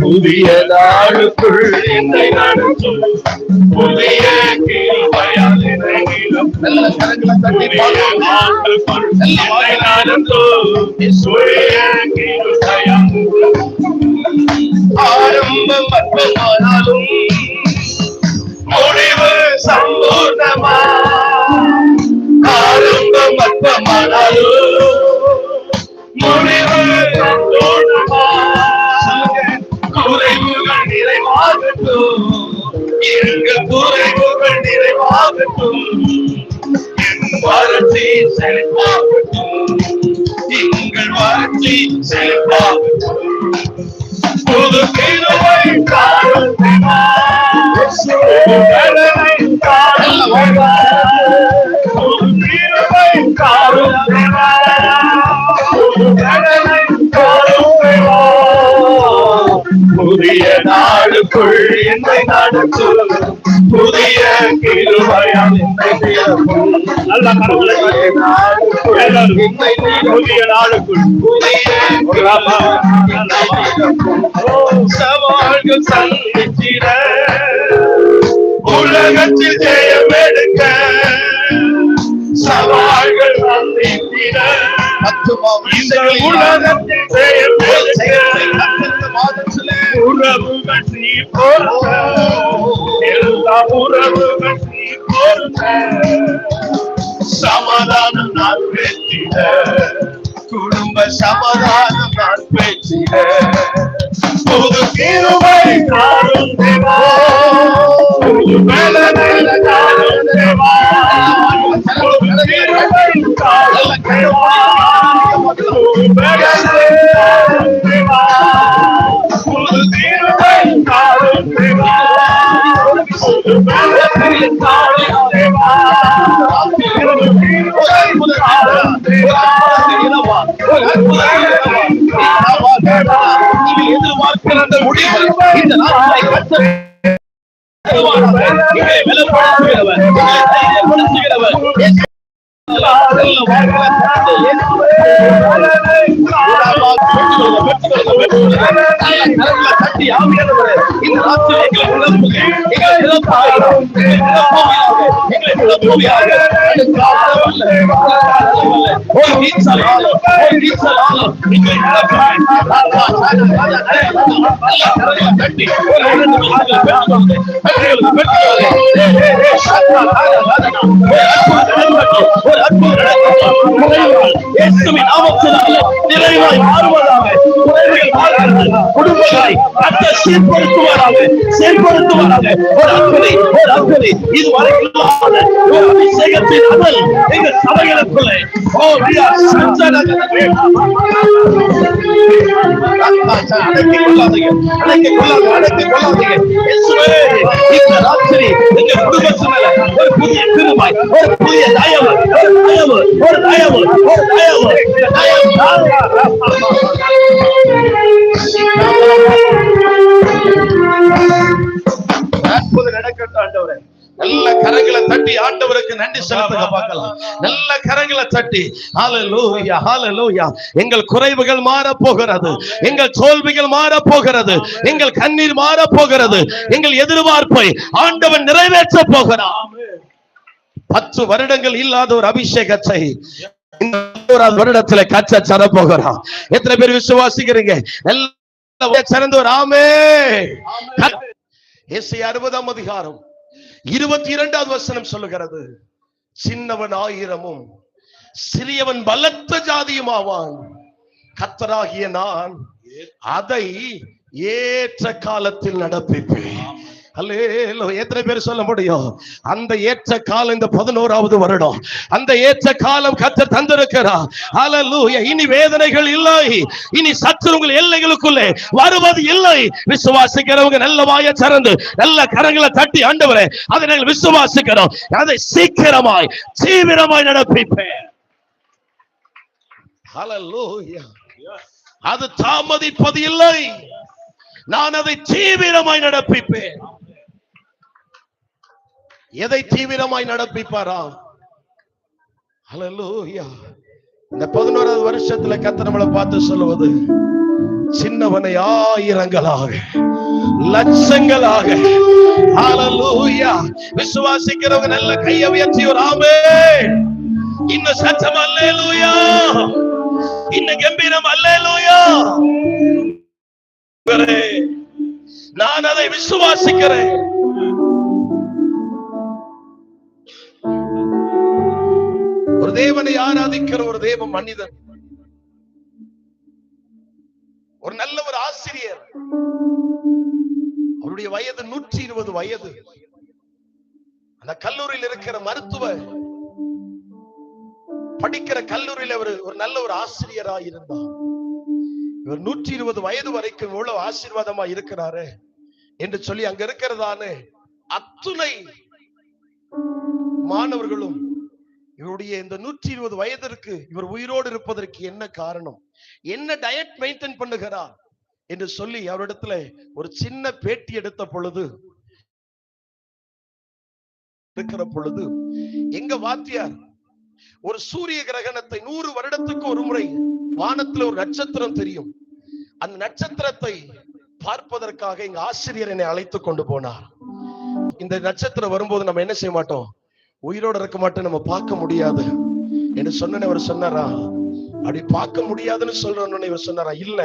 புதிய நாளுக்குள் என்னை நடத்தும் புதிய கிருபையால் என்னை நிரப்பும் ஆரம்பம் அற்பமானாலும் முடிவு சம்பூர்ணமா ஆரம்பம் அற்பமானாலும் முடிவு சம்பூர்ணமா குறைவுகள் நிறைவாகட்டும் எங்கள் குறைவுகள் நிறைவாகட்டும் என் வறட்சி செழிப்பாகட்டும் எங்கள் வறட்சி செழிப்பாகட்டும் புது கிருபை காணும் தேவா புது கிருபை காணும் தேவா புதிய நாளுக்குள் என்னை நடத்தும் புதிய கிருபையால் என்னை நிரப்பும் புதிய நாளுக்குள் சவால்கள் சந்தித்திட உலகத்தில் ஜெயம் எடுக்க சவால்கள் சந்தித்திட இந்த உலகத்தில் ஜெயம் உறவுகள் நீ பொறுத்த எல்லா உறவுகள் நீ பொறுத்த சமாதானம் நான் பெற்றிட குடும்ப சமாதானம் நான் பெற்றிட புது கிருபை காணும் தேவா புது பலனை காணும் தேவா புது கிருபை காணும் தேவா புது பலனை காணும் தேவா புது கிருபை காணும் தேவா புது பலனை காணும் தேவா புது கிருபை காணும் தேவா எதிர்பார்க்கிற அந்த முடிவு இந்த நாட்களை கற்று நிறைவாய் மாறுவதாக குடும்பங்களை சீர்படுத்துவாராக ஒரு அக்கறை இதுவரைக்கும் ஒரு அபிஷேகத்தின் அனல் எங்கள் சபைகளுக்குள்ளே ஒரு புதிய கிருபை ஒரு புதிய தயவு ஒரு தயவு நடக்கட்டும் ஆண்டவரே. நல்ல கரங்களை தட்டி ஆண்டவருக்கு நன்றி செலுத்துங்க பார்க்கலாம். நல்ல கரங்களை தட்டி ஹல்லேலூயா ஹல்லேலூயா. எங்கள் குறைவுகள் மாற போகிறது, எங்கள் தோல்விகள் மாற போகிறது, எங்கள் கண்ணீர் மாற போகிறது, எங்கள் எதிர்பார்ப்பை ஆண்டவன் நிறைவேற்ற போகிறார். 10 வருடங்கள் இல்லாத ஒரு அபிஷேகத்தை இந்த வருடத்துல கற்ற தர போகிறான். எத்தனை பேர் விசுவாசிக்கிறீங்க? சிறந்த ஒரு ஆமென். ஏசாயா 60ஆம் அதிகாரம் 22வது வசனம் சொல்லுகிறது, சின்னவன் 1000 சிறியவன் பலத்த ஜாதியும் ஆவான், கர்த்தராகிய நான் அதை ஏற்ற காலத்தில் நடப்பிப்பேன். அல்லேலூயா. எத்தனை பேர் சொல்ல முடியும்? அந்த ஏற்ற காலம் இந்த 11வது வருடம், அந்த ஏற்ற காலம் கர்த்தர் தந்திருக்கிறார். அல்லேலூயா. இனி வேதனைகள் இல்லை, இனி சத்துருங்கள் எல்லைகளுக்குள்ளே வருவது இல்லை. விசுவாசிக்கிறவங்க நல்ல வாயை திறந்து நல்ல கரங்களை தட்டி ஆண்டவரே அதை நாங்கள் விசுவாசிக்கிறோம், அதை சீக்கிரமாய் தீவிரமாய் நடப்பிப்பேன். அல்லேலூயா. அது தாமதிப்பது இல்லை, நான் அதை தீவிரமாய் நடப்பிப்பேன். எதை தீவிரமாய் நடப்பிப்பாரா? ஹல்லேலூயா. இந்த 11வது வருஷத்துல கர்த்தர் நம்மளை பார்த்து சொல்லுவது, சின்னவனை ஆயிரங்களாக லட்சங்களாக ஹalleluya விசுவாசிக்கிறவங்க நல்ல கையை உயர்த்தி ஒரு ஆமென். இன்னும் சத்தம் அல்லேலூயா, இன்னும் கம்பீரம் அல்லேலூயா. நான் அதை விசுவாசிக்கிறேன். ஒரு தேவனை ஆராதிக்கிற ஒரு தேவ மனிதன், ஒரு நல்ல ஒரு ஆசிரியர். அவருடைய வயது 120 வயது. அந்த கல்லூரியில் இருக்கிற மருத்துவ படிக்கிற கல்லூரியில் அவர் ஒரு நல்ல ஒரு ஆசிரியராக இருந்தார். இவர் 120 வயது வரைக்கும் எவ்வளவு ஆசீர்வாதமா இருக்கிறாரு என்று சொல்லி அங்க இருக்கிறதான அத்துணை மாணவர்களும் இவருடைய இந்த 120 வயதிற்கு இவர் உயிரோடு இருப்பதற்கு என்ன காரணம், என்ன டயட் மெயின்டைன் பண்ணுகிறார் என்று சொல்லி அவரிடத்துல ஒரு சின்ன பேட்டி எடுத்த பொழுது எங்க வாத்தியார் ஒரு சூரிய கிரகணத்தை 100 வருடத்துக்கு ஒரு முறை வானத்துல ஒரு நட்சத்திரம் தெரியும், அந்த நட்சத்திரத்தை பார்ப்பதற்காக எங்க ஆசிரியர் என்னை அழைத்து கொண்டு போனார். இந்த நட்சத்திரம் வரும்போது நம்ம என்ன செய்ய மாட்டோம், உயிரோட இருக்க மாட்டோம், நம்ம பார்க்க முடியாது என்று சொன்ன அவர் சொன்னாரா, அப்படி பார்க்க முடியாதுன்னு சொல்றோன்னு இவர் சொன்னாரா, இல்ல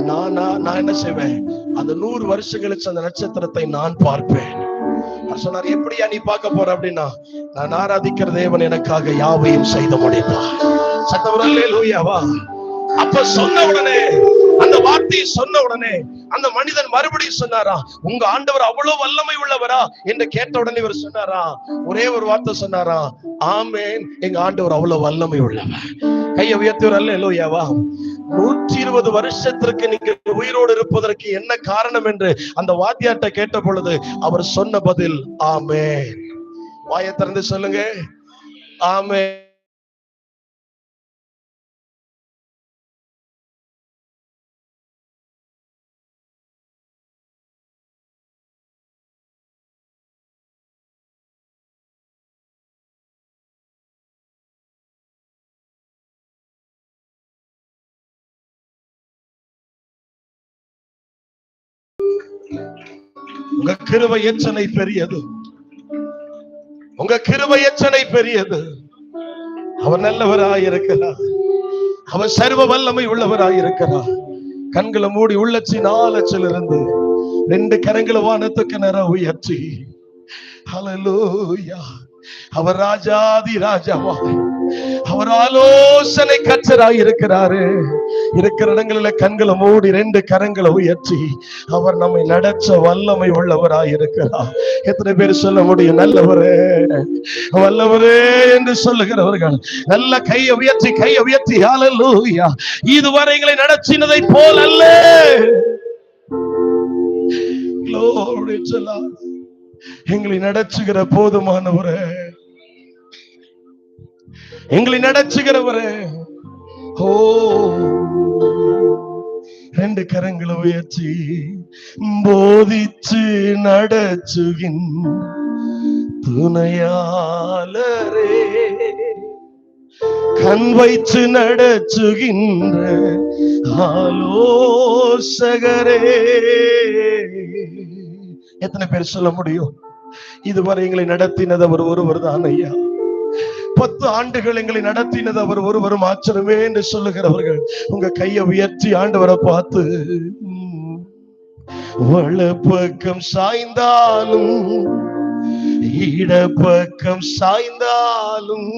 நான் என்ன செய்வேன், அந்த 100 வருஷம் கழிச்சு அந்த நட்சத்திரத்தை நான் பார்ப்பேன். சொன்னார், எப்படியா நீ பார்க்க போற அப்படின்னா, நான் ஆராதிக்கிற தேவன் எனக்காக யாவையும் செய்து முடித்தார். சத்தம் அல்லேலூயாவா. அப்ப சொன்ன உடனே, அந்த வார்த்தையை சொன்ன உடனே அந்த மனிதன் மறுபடியும் சொன்னாரா, உங்க ஆண்டவர் அவ்வளவு வல்லமை உள்ளவரா என்று கேட்ட உடனே இவர் சொன்னாரா, ஒரே ஒரு வார்த்தை சொன்னாரா, ஆமென், எங்க ஆண்டவர் அவ்வளவு வல்லமை உள்ளவர். கையை உயர்த்தியவர் அல்லேலூயாவா. 120 வருஷத்திற்கு நீங்க உயிரோடு இருப்பதற்கு என்ன காரணம் என்று அந்த வாத்தியார்ட்ட கேட்ட பொழுது அவர் சொன்ன பதில் ஆமென். வாயை திறந்து சொல்லுங்க, ஆமென். உங்க கிருபை எத்தனை பெரியது, உங்க கிருபை எத்தனை பெரியது. அவர் நல்லவராய் இருக்கிறார், அவர் சர்வ வல்லமை உள்ளவராய் இருக்கிறார். கண்களை மூடி உள்ளச்சின் ஆழத்திலிருந்து 2 கரங்களை வானத்துக்கு நேர உயர்த்தி ஹல்லேலூயா. அவர் ராஜாதி ராஜாவா, அவர் ஆலோசனை கர்த்தராய் இருக்கிறாரு. இருக்கிற இடங்களில கண்களை மூடி 2 கரங்களை உயர்த்தி அவர் நம்மை நடச்ச வல்லமை உள்ளவராய் இருக்கிறார். எத்தனை பேர் சொல்ல முடியும், நல்லவரே வல்லவரே என்று சொல்லுகிறவர்கள் நல்ல கையை உயர்த்தி ஹல்லேலூயா. இதுவரை எங்களை நடத்தினதை போல் அல்ல, எங்களை நடச்சுகிற போதுமானவரே, எங்களை நடச்சுகிறவரே. ஓ, 2 கரங்களை உயர்த்தி போதிச்சு நடச்சுகின் துணையாளரே, கண் வைத்து நடச்சுகின்ற ஆலோசகரே. எத்தனை பேர் சொல்ல முடியும், இதுவரை எங்களை நடத்தினது அவர் ஒருவர் தான் ஐயா. 10 ஆண்டுகள் எங்களை நடத்தினது அவர் ஒருவர் மாத்திரமே என்று சொல்லுகிறவர்கள் உங்க கையை உயர்த்தி ஆண்டவரை பார்த்து, வலப்பக்கம் சாய்ந்தாலும் இடப்பக்கம் சாய்ந்தாலும்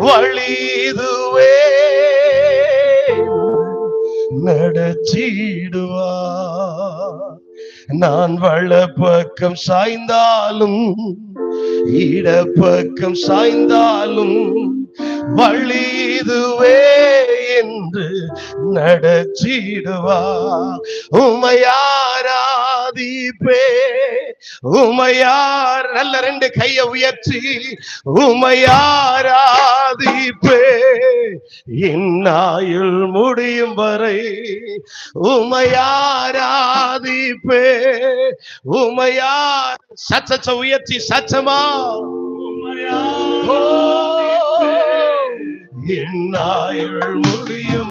வழிதுவே நடத்திடுவா. நான் வலப்பக்கம் சாய்ந்தாலும் இடப்பக்கம் சாய்ந்தாலும் வழிதுவே என்று நடத்திடுவா. உமையாராதிப்பே, உமையார் நல்ல 2 கையை உயர்த்தி உமையாராதிப்பே, இந்நாயுள் முடியும் வரை உமையாராதிப்பே. உமையார் சச்ச உயர்த்தி சச்சமா உமையார், இந்நாயுள் முடியும்